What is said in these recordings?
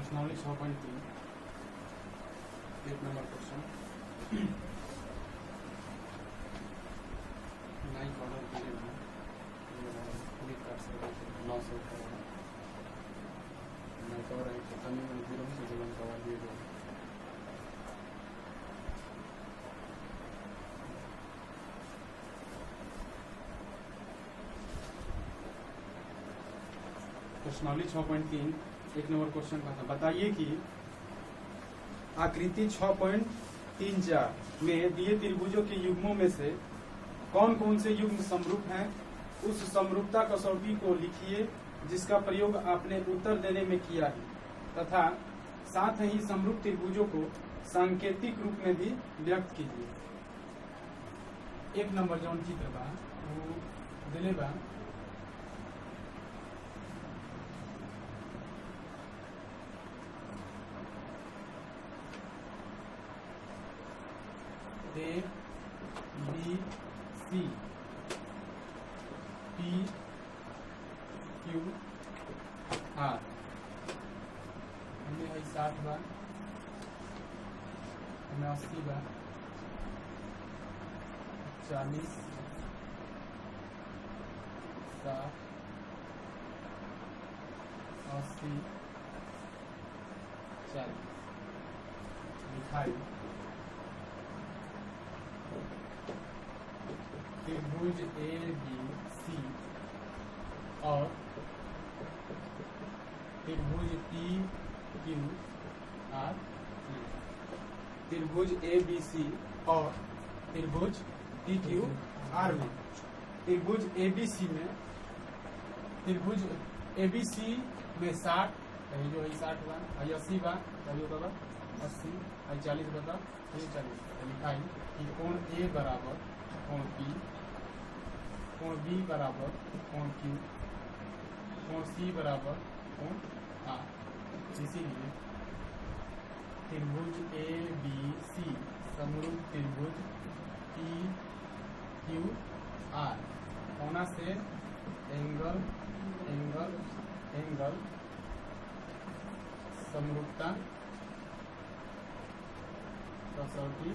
प्रश्नावली 6.3 एक number question. Naik order दिए हैं, क्लिक कर सकते हैं 9 से नाइक और है कमी में 0 से जीवन का दिए गए। प्रश्नावली 6.3 एक नंबर क्वेश्चन का था। बताइए कि आकृति 6.34 में दिए त्रिभुजों के युग्मों में से कौन कौन से युग्म समरूप हैं। उस समरूपता कसौटी को लिखिए जिसका प्रयोग आपने उत्तर देने में किया है, तथा साथ ही समरूप त्रिभुजों को सांकेतिक रूप में भी व्यक्त कीजिए। एक नंबर जौन चित्र बा वो दिले बा A B C P Q R हमें है 60 बार, हमें 80 बार, 40, 60, 80, 40 दिखाई त्रिभुज ए बी सी और त्रिभुज पी क्यू आर, त्रिभुज ए बी सी और त्रिभुज पी क्यू आर में त्रिभुज ए बी सी में त्रिभुज ए बी सी में 60 जो है 60 बार, 80 बार, कभी होगा 80, 40 बता 40 लिखाई कि कोण ए बराबर कोण पी, कोण बी बराबर कोण क्यू, कोण सी बराबर कोण आर। इसीलिए त्रिभुज ए बी सी समरूप त्रिभुज पी क्यू आर कोना से एंगल एंगल एंगल समरूपता कसौटी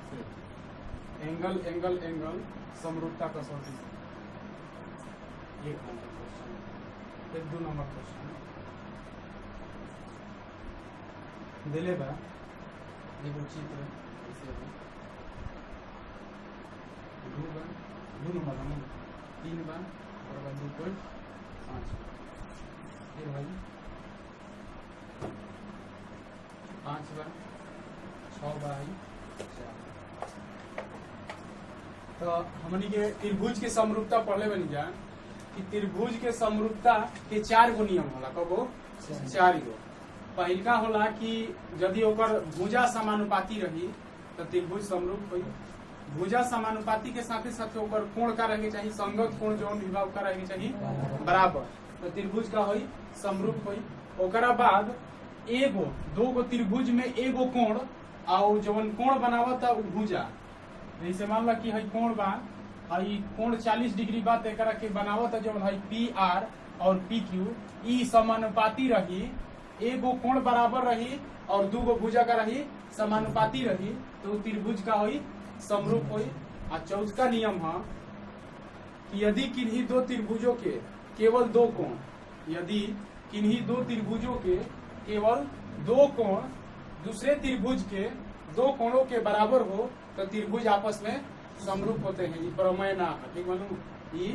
से एंगल एंगल एंगल समरूपता कसौटी से। एक नंबर क्वेश्चन। एक 2 नंबर क्वेश्चन दिले बा एगो चित्र ऐसे है 2 बार 2 नंबर हम 3 बार और बाद 2.5 फिर भाई 5 बार 6 बार 4। तो हमनी के त्रिभुज के समरूपता पढ़ले बनी जा कि त्रिभुज के समरूपता के 4 गो नियम होला। कगो 4 गो। पहिलका होला कि यदि ओकर भुजा समानुपाती रही तो त्रिभुज समरूप होई। भुजा समानुपाती के साथे साथे ओकर कोण का रहे चाहिए संगत कोण जौन विभाग का रहे चाहिए बराबर, तो त्रिभुज का होई समरूप होई। ओकरा बाद एगो 2 गो त्रिभुज में एगो कोण और जौन कोण बनावता उ भुजा। जैसे मान ला कि है कोण बा हई कोण 40 डिग्री बा एकरा के बनावत जब है पी आर और पी क्यू ई समानुपाती रही, एगो कोण बराबर रही और 2 गो भुजा का रही समानुपाती रही तो त्रिभुज का होई समरूप होई। आ चौथा नियम है कि यदि किन्हीं 2 त्रिभुजों के केवल 2 कोण, यदि किन्हीं 2 त्रिभुजों के केवल 2 कोण दूसरे त्रिभुज के 2 कोणों के बराबर हो तो त्रिभुज आपस में समरूप होते हैं। ये प्रमेय ना है, ठीक मालूम, ये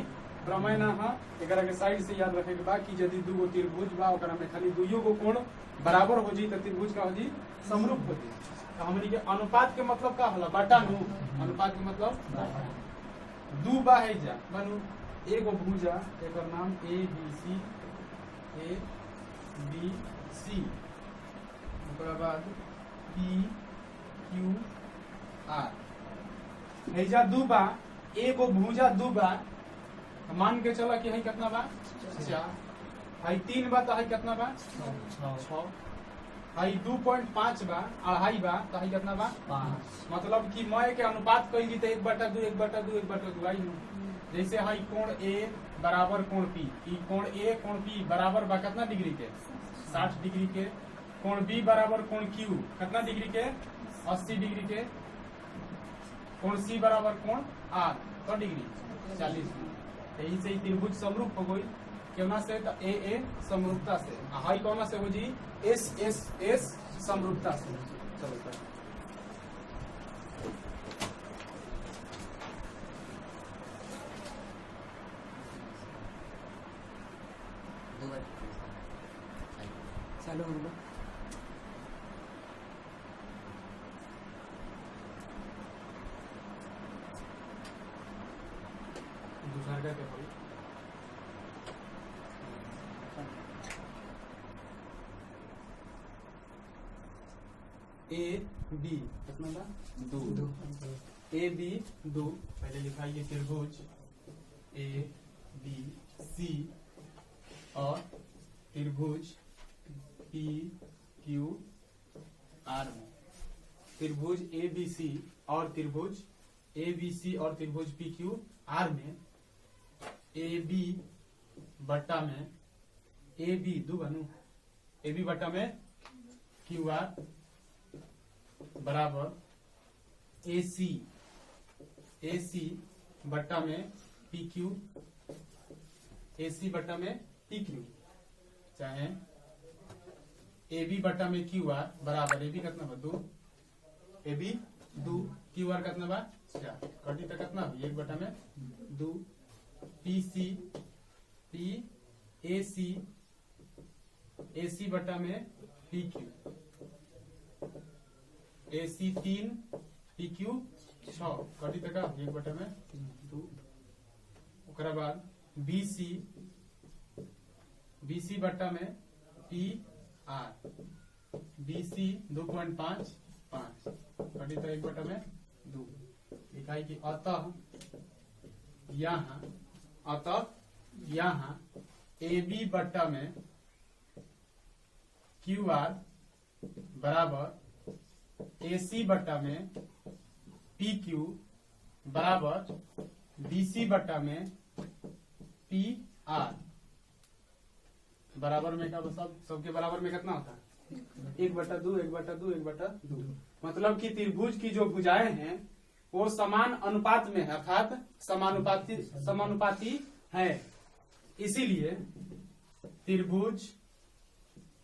प्रमेय ना है। एकरा के साइड से याद रखे के बा कि यदि 2 गो त्रिभुज बा ओकरा में खाली 2 गो कोण बराबर हो जी तो त्रिभुज का हो जी समरूप हो जी। तो हमनी के अनुपात के मतलब का होला बटा नु, अनुपात के मतलब 2 बा है जा मानू एगो भुजा एकर नाम ए बी सी ओकरा बाद पी क्यू आर हैजा 2 बा, एगो भुजा 2 बा, मान के चला कि है कितना बा 4, है 3 बा तो है कितना बा 6, है 2.5 बा, 2.5 बा तो है कितना बा 5। मतलब कि मय के अनुपात कइल जी तो 1/2 1/2 1/2 आई। जैसे है कोण ए बराबर कोण पी, ई कोण ए कोण पी बराबर बा कितना डिग्री के 60 डिग्री के। कोण बी बराबर कोण क्यू कितना डिग्री के 80 डिग्री के। कोण सी बराबर कोण आर तो डिग्री 40 डिग्री। यही से त्रिभुज समरूप हो गई केना से तो ए समरूपता से हाई कोना से हो जी एस समरूपता से। चलो सर चालू होगा। दूसरा क्या क्या ए बी कितना था दो ए बी दो पहले लिखाइए त्रिभुज ए बी सी और त्रिभुज पी क्यू आर में। त्रिभुज ए बी सी और त्रिभुज ए बी सी और त्रिभुज पी क्यू आर में ए बी बट्टा में ए बी दो बनू ए बी बट्टा में क्यू आर बराबर ए सी बट्टा में पी क्यू ए सी बट्टा में पी क्यू चाहे ए बी बट्टा में क्यू आर बराबर ए बी कितना बा दो ए बी दो क्यू आर कितना बा 4 कटी तक कितना भी 1 बट्टा में 2 पी ए सी बट्टा में P Q A C 3 P Q 6 कटी तक 1 बट्टा में 2। ओकरा बाद बी सी बट्टा में पी आर बी सी 2.5 कटी तक 1 बट्टा में 2। लिखाई कि अतः यहाँ ए बी बट्टा में क्यू आर बराबर ए सी बट्टा में पी क्यू बराबर बी सी बट्टा में पी आर बराबर में क्या सबके बराबर में कितना होता है 1/2 1/2 1/2। मतलब कि त्रिभुज की जो भुजाएं हैं वो समान अनुपात में है अर्थात समानुपाती है। इसीलिए त्रिभुज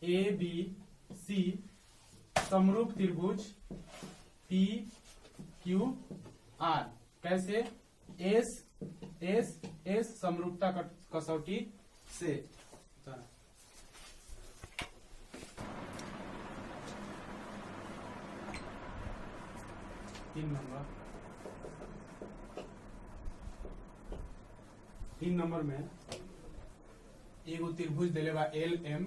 ए बी सी समरूप त्रिभुज पी क्यू आर कैसे एस समरूपता कसौटी से। 3 नंबर में एगो त्रिभुज दिले बा एल एम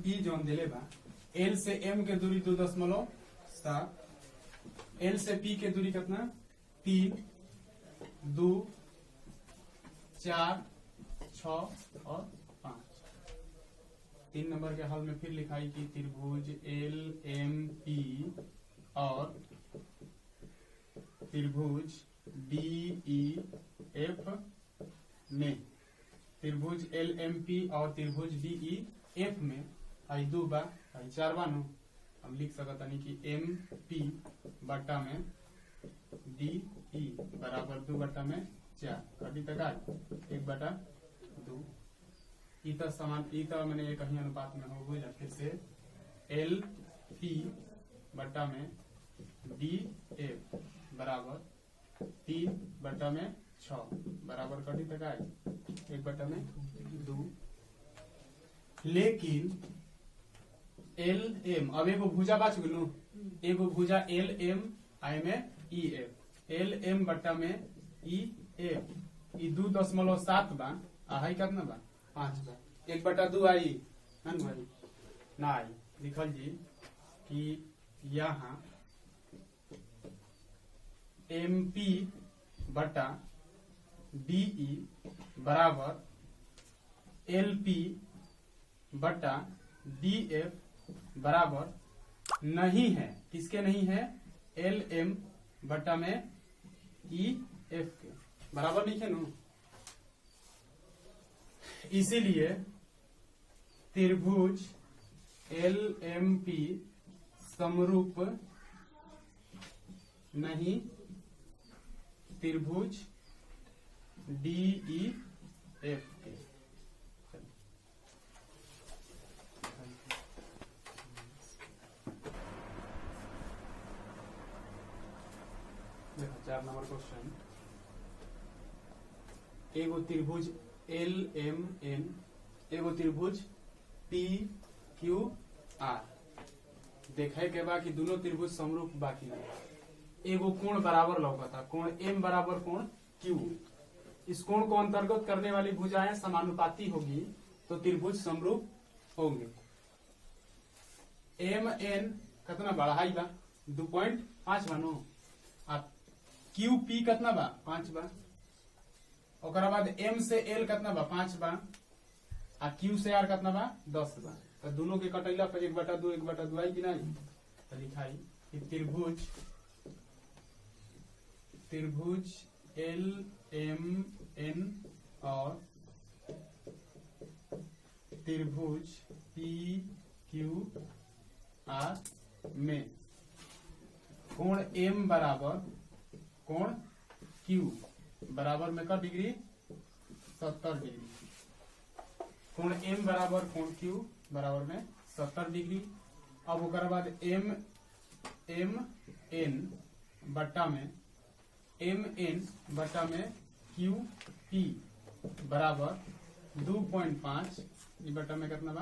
पी जोन दिले बा एल से एम के दूरी 2.7 एल से पी के दूरी कितना 3 2 4 6 और 5। 3 नंबर के हल में फिर लिखाई की त्रिभुज एल एम पी और त्रिभुज डी ई एफ में त्रिभुज एल एम पी और त्रिभुज डी ई एफ में आई 2 बा आई 4 बा नो हम लिख सकता नहीं कि एम पी बट्टा में डी ई बराबर 2 बट्टा में 4 कटी तक 1/2 ईता समान ईता मैंने एक ही अनुपात में हो गया। फिर से एल पी बट्टा में डी एफ बराबर 3 बट्टा में 6 बराबर कटी तक 1/2। लेकिन एल एम अब एगो भुजा बच गलू एगो भुजा एल एम आई में ई एफ एल एम बट्टा में ई एफ 2.7 बा आई कितना बा 5 बा 1/2 आई ना आई लिखल जी कि यहाँ एम पी बट्टा डीई बराबर एल पी बट्टा डी एफ बराबर नहीं है किसके नहीं है एल एम बट्टा में ई एफ के बराबर नहीं है नो। इसीलिए त्रिभुज एल एम पी समरूप नहीं त्रिभुज डी ई एफ के। देखो 4 नंबर क्वेश्चन। एगो त्रिभुज एल एम एन, एगो त्रिभुज पी क्यू आर देखे के बा कि दोनों त्रिभुज समरूप बाकी नहीं। एगो कोण बराबर लौकता, कोण एम बराबर कोण क्यू। इस कोण को अंतर्गत करने वाली भुजाएं समानुपाती होगी तो त्रिभुज समरूप होंगे। एम एन कितना बढ़ाई बा 2.5 बा नो, आप क्यू पी कितना बा 5 बा। ओकरा बाद एम से एल कितना बा 5 बा, आ क्यू से आर कितना बा 10 बा। तो दोनों के कटैला पे 1/2 1/2 आई कि नहीं, तो लिखाई कि त्रिभुज एल एम एन और त्रिभुज पी क्यू आर में कोण एम बराबर कोण क्यू बराबर में का डिग्री 70 डिग्री। कोण एम बराबर कोण क्यू बराबर में 70 डिग्री। अब ओकर बाद एम एन बट्टा में क्यू पी बराबर 2.5 बट्टा में कितना